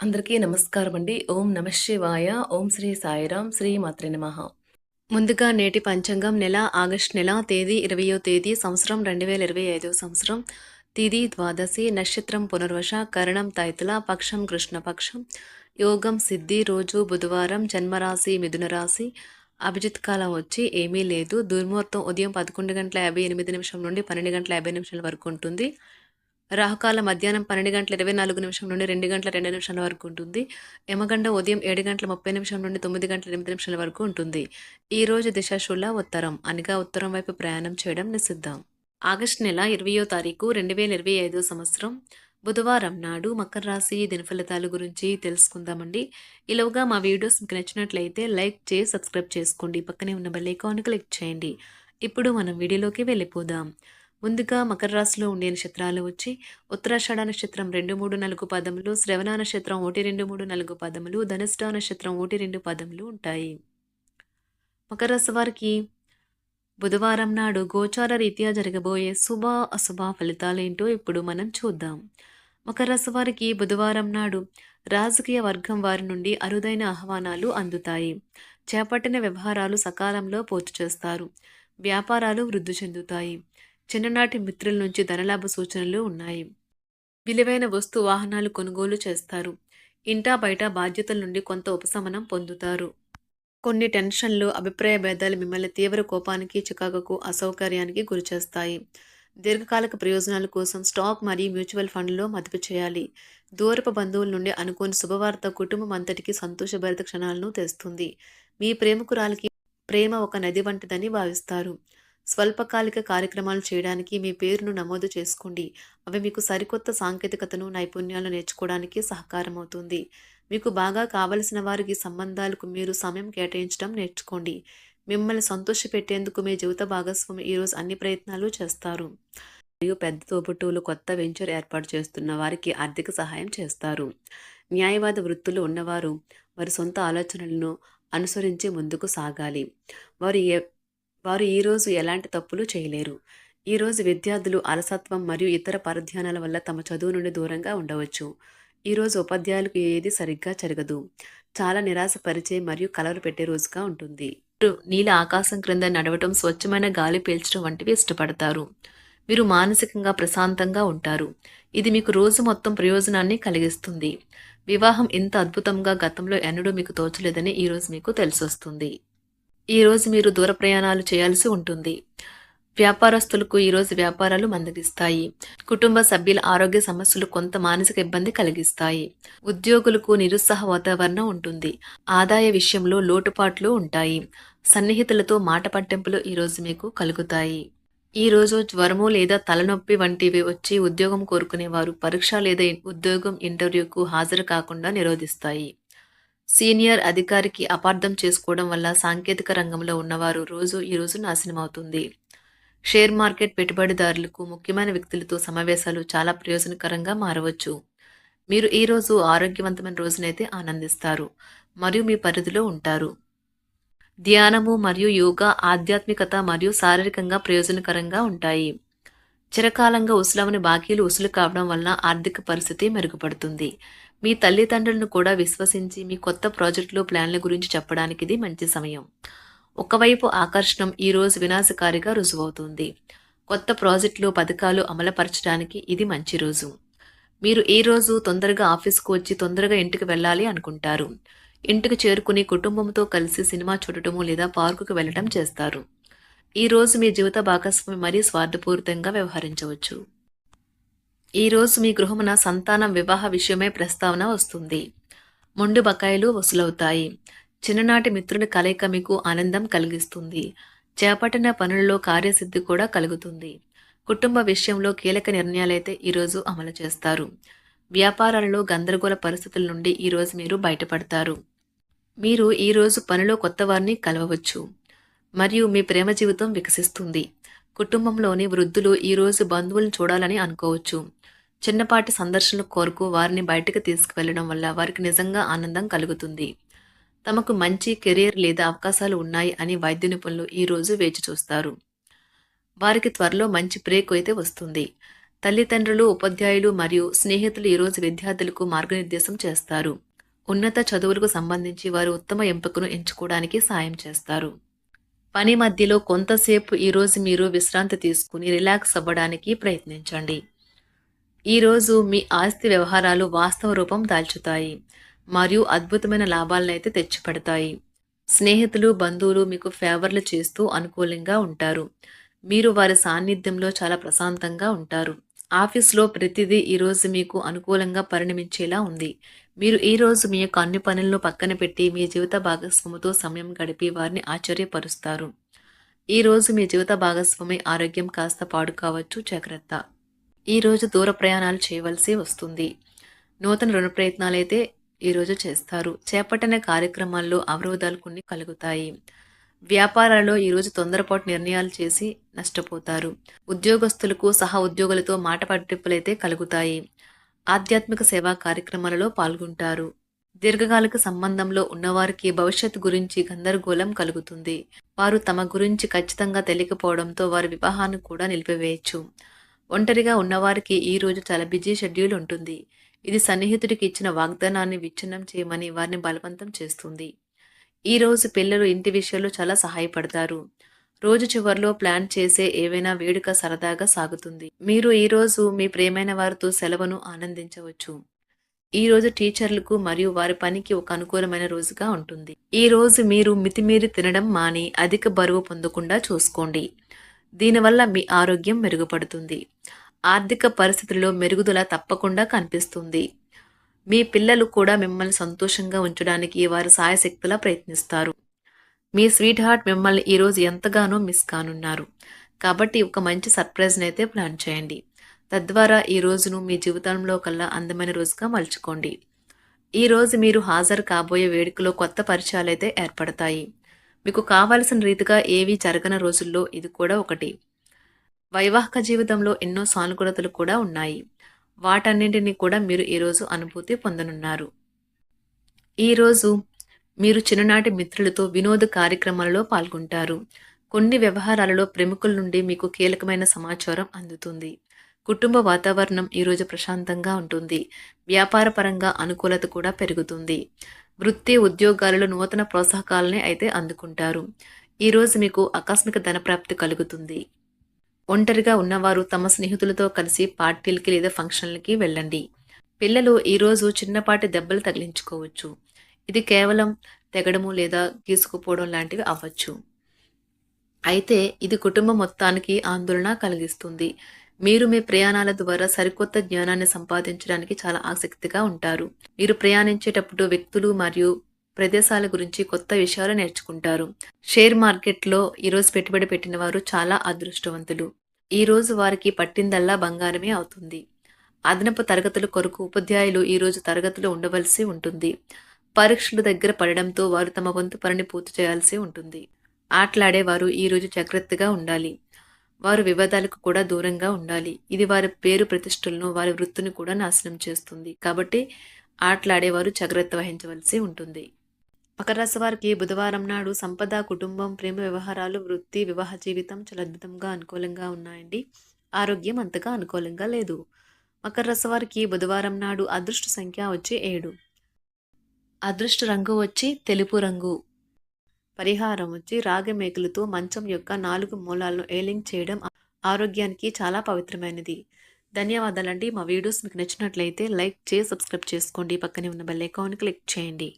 అందరికీ నమస్కారం అండి. ఓం నమః శివాయ. ఓం శ్రీ సాయిరాం. శ్రీ మాత్రే నమః. ముందుగా నేటి పంచాంగం నెల ఆగస్టు నెల తేదీ 20వ తేదీ సంవత్సరం 2025 సంవత్సరం. తిథి ద్వాదశి, నక్షత్రం పునర్వశ, కరణం తైతుల, పక్షం కృష్ణపక్షం, యోగం సిద్ధి, రోజు బుధవారం, జన్మరాశి మిథున రాశి. అభిజిత్ కాలం వచ్చి ఏమీ లేదు. దుర్ముహూర్తం ఉదయం 11:58 నుండి 12:50 వరకు ఉంటుంది. రాహుకాలం మధ్యాహ్నం 12:24 నుండి 2:02 వరకు ఉంటుంది. యమగండ ఉదయం 7:30 నుండి 9:08 వరకు ఉంటుంది. ఈ రోజు దిశ శూల ఉత్తరం, అనగా ఉత్తరం వైపు ప్రయాణం చేయడం నిషిద్ధం. ఆగస్టు నెల 20వ తారీఖు 2025 సంవత్సరం బుధవారం నాడు మకర రాశి దినఫలితాల గురించి తెలుసుకుందామండి. ఈలోగా మా వీడియోస్ మీకు నచ్చినట్లయితే లైక్ చేసి సబ్స్క్రైబ్ చేసుకోండి. పక్కనే ఉన్న బెల్ ఐకాన్ క్లిక్ చేయండి. ఇప్పుడు మనం వీడియోలోకి వెళ్ళిపోదాం. ముందుగా మకర రాశిలో ఉండే నక్షత్రాలు వచ్చి ఉత్తరాషాఢ నక్షత్రం 2, 3, 4 పదములు, శ్రవణ నక్షత్రం 1, 2, 3, 4 పదములు, ధనిష్ట నక్షత్రం 1, 2 పదములు ఉంటాయి. మకర రాశి వారికి బుధవారం నాడు గోచార రీత్యా జరగబోయే శుభ అశుభ ఫలితాలేంటో ఇప్పుడు మనం చూద్దాం. మకర రాశి వారికి బుధవారం నాడు రాజకీయ వర్గం వారి నుండి అరుదైన ఆహ్వానాలు అందుతాయి. చేపట్టిన వ్యవహారాలు సకాలంలో పూర్తి చేస్తారు. వ్యాపారాలు వృద్ధి చెందుతాయి. చిన్ననాటి మిత్రుల నుంచి ధనలాభ సూచనలు ఉన్నాయి. విలువైన వస్తు వాహనాలు కొనుగోలు చేస్తారు. ఇంటా బయట బాధ్యతల నుండి కొంత ఉపశమనం పొందుతారు. కొన్ని టెన్షన్లు, అభిప్రాయ భేదాలు మిమ్మల్ని తీవ్ర కోపానికి, చికాకుకు, అసౌకర్యానికి గురిచేస్తాయి. దీర్ఘకాలిక ప్రయోజనాల కోసం స్టాక్ మరియు మ్యూచువల్ ఫండ్లో మదుపు చేయాలి. దూరపు బంధువుల నుండి అనుకోని శుభవార్త కుటుంబం అంతటికి సంతోషభరిత క్షణాలను తెస్తుంది. మీ ప్రేమికురాలికి ప్రేమ ఒక నది వంటిదని భావిస్తారు. స్వల్పకాలిక కార్యక్రమాలు చేయడానికి మీ పేరును నమోదు చేసుకోండి. అవి మీకు సరికొత్త సాంకేతికతను, నైపుణ్యాలు నేర్చుకోవడానికి సహకారమవుతుంది. మీకు బాగా కావలసిన వారికి సంబంధాలకు మీరు సమయం కేటాయించడం నేర్చుకోండి. మిమ్మల్ని సంతోషపెట్టేందుకు మీ జీవిత భాగస్వామి ఈరోజు అన్ని ప్రయత్నాలు చేస్తారు. మరియు పెద్ద తోబుట్టువులు కొత్త వెంచర్ ఏర్పాటు చేస్తున్న వారికి ఆర్థిక సహాయం చేస్తారు. న్యాయవాద వృత్తులు ఉన్నవారు వారి సొంత ఆలోచనలను అనుసరించి ముందుకు సాగాలి. వారు ఈరోజు ఎలాంటి తప్పులు చేయలేరు. ఈరోజు విద్యార్థులు అలసత్వం మరియు ఇతర పరధ్యానాల వల్ల తమ చదువు నుండి దూరంగా ఉండవచ్చు. ఈరోజు ఉపాధ్యాయులకు ఏది సరిగ్గా జరగదు. చాలా నిరాశపరిచే మరియు కలవరు పెట్టే రోజుగా ఉంటుంది. మీరు నీల ఆకాశం క్రింద నడవటం, స్వచ్ఛమైన గాలి పీల్చడం వంటివి ఇష్టపడతారు. మీరు మానసికంగా ప్రశాంతంగా ఉంటారు. ఇది మీకు రోజు మొత్తం ప్రయోజనాన్ని కలిగిస్తుంది. వివాహం ఇంత అద్భుతంగా గతంలో ఎన్నడూ మీకు తోచలేదని ఈరోజు మీకు తెలిసొస్తుంది. ఈరోజు మీరు దూర ప్రయాణాలు చేయాల్సి ఉంటుంది. వ్యాపారస్తులకు ఈరోజు వ్యాపారాలు మందగిస్తాయి. కుటుంబ సభ్యుల ఆరోగ్య సమస్యలు కొంత మానసిక ఇబ్బంది కలిగిస్తాయి. ఉద్యోగులకు నిరుత్సాహ వాతావరణం ఉంటుంది. ఆదాయ విషయంలో లోటుపాట్లు ఉంటాయి. సన్నిహితులతో మాట పట్టింపులు ఈరోజు మీకు కలుగుతాయి. ఈరోజు జ్వరము లేదా తలనొప్పి వంటివి వచ్చి ఉద్యోగం కోరుకునేవారు పరీక్ష లేదా ఉద్యోగం ఇంటర్వ్యూకు హాజరు కాకుండా నిరోధిస్తాయి. సీనియర్ అధికారికి అపార్థం చేసుకోవడం వల్ల సాంకేతిక రంగంలో ఉన్నవారు ఈరోజు నాశనం అవుతుంది. షేర్ మార్కెట్ పెట్టుబడిదారులకు ముఖ్యమైన వ్యక్తులతో సమావేశాలు చాలా ప్రయోజనకరంగా మారవచ్చు. మీరు ఈరోజు ఆరోగ్యవంతమైన రోజునైతే ఆనందిస్తారు మరియు మీ పరిధిలో ఉంటారు. ధ్యానము మరియు యోగా ఆధ్యాత్మికత మరియు శారీరకంగా ప్రయోజనకరంగా ఉంటాయి. చిరకాలంగా ఉసులవని బాకీలు ఉసులు కావడం వలన ఆర్థిక పరిస్థితి మెరుగుపడుతుంది. మీ తల్లిదండ్రులను కూడా విశ్వసించి మీ కొత్త ప్రాజెక్టులు, ప్లాన్ల గురించి చెప్పడానికి ఇది మంచి సమయం. ఒకవైపు ఆకర్షణం ఈరోజు వినాశకారిగా రుజువవుతుంది. కొత్త ప్రాజెక్టులు, పథకాలు అమలుపరచడానికి ఇది మంచి రోజు. మీరు ఈ రోజు తొందరగా ఆఫీస్కు వచ్చి తొందరగా ఇంటికి వెళ్ళాలి అనుకుంటారు. ఇంటికి చేరుకుని కుటుంబంతో కలిసి సినిమా చూడటము లేదా పార్కుకు వెళ్ళటం చేస్తారు. ఈ రోజు మీ జీవిత భాగస్వామి మరీ స్వార్థపూరితంగా వ్యవహరించవచ్చు. ఈ రోజు మీ గృహమున సంతానం, వివాహ విషయమై ప్రస్తావన వస్తుంది. మొండి బకాయిలు వసూలవుతాయి. చిన్ననాటి మిత్రుల కలయిక మీకు ఆనందం కలిగిస్తుంది. చేపట్టిన పనులలో కార్యసిద్ధి కూడా కలుగుతుంది. కుటుంబ విషయంలో కీలక నిర్ణయాలైతే ఈరోజు అమలు చేస్తారు. వ్యాపారాలలో గందరగోళ పరిస్థితుల నుండి ఈరోజు మీరు బయటపడతారు. మీరు ఈరోజు పనిలో కొత్త వారిని కలవవచ్చు మరియు మీ ప్రేమ జీవితం వికసిస్తుంది. కుటుంబంలోని వృద్ధులు ఈరోజు బంధువులను చూడాలని అనుకోవచ్చు. చిన్నపాటి సందర్శనల కోరుకు వారిని బయటకు తీసుకువెళ్లడం వల్ల వారికి నిజంగా ఆనందం కలుగుతుంది. తమకు మంచి కెరీర్ లేదా అవకాశాలు ఉన్నాయి అని వైద్య నిపుణులు ఈరోజు వేచి చూస్తారు. వారికి త్వరలో మంచి బ్రేక్ అయితే వస్తుంది. తల్లిదండ్రులు, ఉపాధ్యాయులు మరియు స్నేహితులు ఈరోజు విద్యార్థులకు మార్గనిర్దేశం చేస్తారు. ఉన్నత చదువులకు సంబంధించి వారు ఉత్తమ ఎంపికను ఎంచుకోవడానికి సాయం చేస్తారు. పని మధ్యలో కొంతసేపు ఈరోజు మీరు విశ్రాంతి తీసుకుని రిలాక్స్ అవ్వడానికి ప్రయత్నించండి. ఈరోజు మీ ఆస్తి వ్యవహారాలు వాస్తవ రూపం దాల్చుతాయి మరియు అద్భుతమైన లాభాలనైతే తెచ్చిపెడతాయి. స్నేహితులు, బంధువులు మీకు ఫేవర్లు చేస్తూ అనుకూలంగా ఉంటారు. మీరు వారి సాన్నిధ్యంలో చాలా ప్రశాంతంగా ఉంటారు. ఆఫీస్లో ప్రతిదీ ఈరోజు మీకు అనుకూలంగా పరిణమించేలా ఉంది. మీరు ఈరోజు మీ యొక్క అన్ని పనులను పక్కన పెట్టి మీ జీవిత భాగస్వామితో సమయం గడిపి వారిని ఆశ్చర్యపరుస్తారు. ఈరోజు మీ జీవిత భాగస్వామి ఆరోగ్యం కాస్త పాడు కావచ్చు, జాగ్రత్త. ఈరోజు దూర ప్రయాణాలు చేయవలసి వస్తుంది. నూతన రుణ ప్రయత్నాలైతే ఈరోజు చేస్తారు. చేపట్టిన కార్యక్రమాల్లో అవరోధాలు కొన్ని కలుగుతాయి. వ్యాపారాల్లో ఈరోజు తొందరపాటు నిర్ణయాలు చేసి నష్టపోతారు. ఉద్యోగస్తులకు సహా ఉద్యోగులతో మాట పట్టింపులైతే కలుగుతాయి. ఆధ్యాత్మిక సేవా కార్యక్రమాలలో పాల్గొంటారు. దీర్ఘకాలిక సంబంధంలో ఉన్నవారికి భవిష్యత్తు గురించి గందరగోళం కలుగుతుంది. వారు తమ గురించి ఖచ్చితంగా తెలియకపోవడంతో వారి వివాహాన్ని కూడా నిలిపివేయచ్చు. ఒంటరిగా ఉన్నవారికి ఈ రోజు చాలా బిజీ షెడ్యూల్ ఉంటుంది. ఇది సన్నిహితుడికి ఇచ్చిన వాగ్దానాన్ని విచ్ఛిన్నం చేయమని వారిని బలవంతం చేస్తుంది. ఈ రోజు పిల్లలు ఇంటి విషయంలో చాలా సహాయపడతారు. రోజు చివరిలో ప్లాన్ చేసే ఏవైనా వేడుక సరదాగా సాగుతుంది. మీరు ఈ రోజు మీ ప్రియమైన వారితో సెలవును ఆనందించవచ్చు. ఈ రోజు టీచర్లకు మరియు వారి పనికి ఒక అనుకూలమైన రోజుగా ఉంటుంది. ఈ రోజు మీరు మితిమీరి తినడం మాని అధిక బరువు పొందకుండా చూసుకోండి. దీనివల్ల మీ ఆరోగ్యం మెరుగుపడుతుంది. ఆర్థిక పరిస్థితుల్లో మెరుగుదల తప్పకుండా కనిపిస్తుంది. మీ పిల్లలు కూడా మిమ్మల్ని సంతోషంగా ఉంచడానికి వారి సాయశక్తులా ప్రయత్నిస్తారు. మీ స్వీట్ హార్ట్ మిమ్మల్ని ఈరోజు ఎంతగానో మిస్ కానున్నారు. కాబట్టి ఒక మంచి సర్ప్రైజ్ని అయితే ప్లాన్ చేయండి. తద్వారా ఈ రోజును మీ జీవితంలో కల్లా అందమైన రోజుగా మలుచుకోండి. ఈ రోజు మీరు హాజరు కాబోయే వేడుకలో కొత్త పరిచయాలు అయితే ఏర్పడతాయి. మీకు కావలసిన రీతిగా ఏవీ జరగని రోజుల్లో ఇది కూడా ఒకటి. వైవాహిక జీవితంలో ఎన్నో సానుకూలతలు కూడా ఉన్నాయి. వాటన్నింటినీ కూడా మీరు ఈరోజు అనుభూతి పొందనున్నారు. ఈరోజు మీరు చిన్ననాటి మిత్రులతో వినోద కార్యక్రమాలలో పాల్గొంటారు. కొన్ని వ్యవహారాలలో ప్రముఖుల నుండి మీకు కీలకమైన సమాచారం అందుతుంది. కుటుంబ వాతావరణం ఈరోజు ప్రశాంతంగా ఉంటుంది. వ్యాపారపరంగా అనుకూలత కూడా పెరుగుతుంది. వృత్తి, ఉద్యోగాలలో నూతన ప్రోత్సాహకాలని అయితే అందుకుంటారు. ఈరోజు మీకు ఆకస్మిక ధనప్రాప్తి కలుగుతుంది. ఒంటరిగా ఉన్నవారు తమ స్నేహితులతో కలిసి పార్టీలకి లేదా ఫంక్షన్లకి వెళ్ళండి. పిల్లలు ఈరోజు చిన్నపాటి దెబ్బలు తగిలించుకోవచ్చు. ఇది కేవలం తెగడము లేదా గీసుకుపోవడం లాంటివి అవ్వచ్చు. అయితే ఇది కుటుంబం మొత్తానికి ఆందోళన కలిగిస్తుంది. మీరు మీ ప్రయాణాల ద్వారా సరికొత్త జ్ఞానాన్ని సంపాదించడానికి చాలా ఆసక్తిగా ఉంటారు. మీరు ప్రయాణించేటప్పుడు వ్యక్తులు మరియు ప్రదేశాల గురించి కొత్త విషయాలు నేర్చుకుంటారు. షేర్ మార్కెట్లో ఈరోజు పెట్టుబడి పెట్టిన వారు చాలా అదృష్టవంతులు. ఈరోజు వారికి పట్టిందల్లా బంగారమే అవుతుంది. అదనపు తరగతుల కొరకు ఉపాధ్యాయులు ఈరోజు తరగతిలో ఉండవలసి ఉంటుంది. పరీక్షలు దగ్గర పడడంతో వారు తమ వంతు పనిని పూర్తి చేయాల్సి ఉంటుంది. ఆటలాడేవారు ఈరోజు జాగ్రత్తగా ఉండాలి. వారు వివాదాలకు కూడా దూరంగా ఉండాలి. ఇది వారి పేరు ప్రతిష్టలను, వారి వృత్తిని కూడా నాశనం చేస్తుంది. కాబట్టి ఆటలాడేవారు జాగ్రత్త వహించవలసి ఉంటుంది. మకర రాశి వారికి బుధవారం నాడు సంపద, కుటుంబం, ప్రేమ వ్యవహారాలు, వృత్తి, వివాహ జీవితం చాలా అద్భుతంగా అనుకూలంగా ఉన్నాయండి. ఆరోగ్యం అంతగా అనుకూలంగా లేదు. మకర రాశి వారికి బుధవారం నాడు అదృష్ట సంఖ్య వచ్చి 7. అదృష్ట రంగు వచ్చి తెలుపు రంగు. పరిహారం వచ్చి రాగి మేకలతో మంచం యొక్క 4 మూలాలను ఏలింగ్ చేయడం ఆరోగ్యానికి చాలా పవిత్రమైనది. ధన్యవాదాలండి. మా వీడియోస్ మీకు నచ్చినట్లయితే లైక్ చేసి సబ్స్క్రైబ్ చేసుకోండి. పక్కనే ఉన్న బెల్ ఐకాన్ క్లిక్ చేయండి.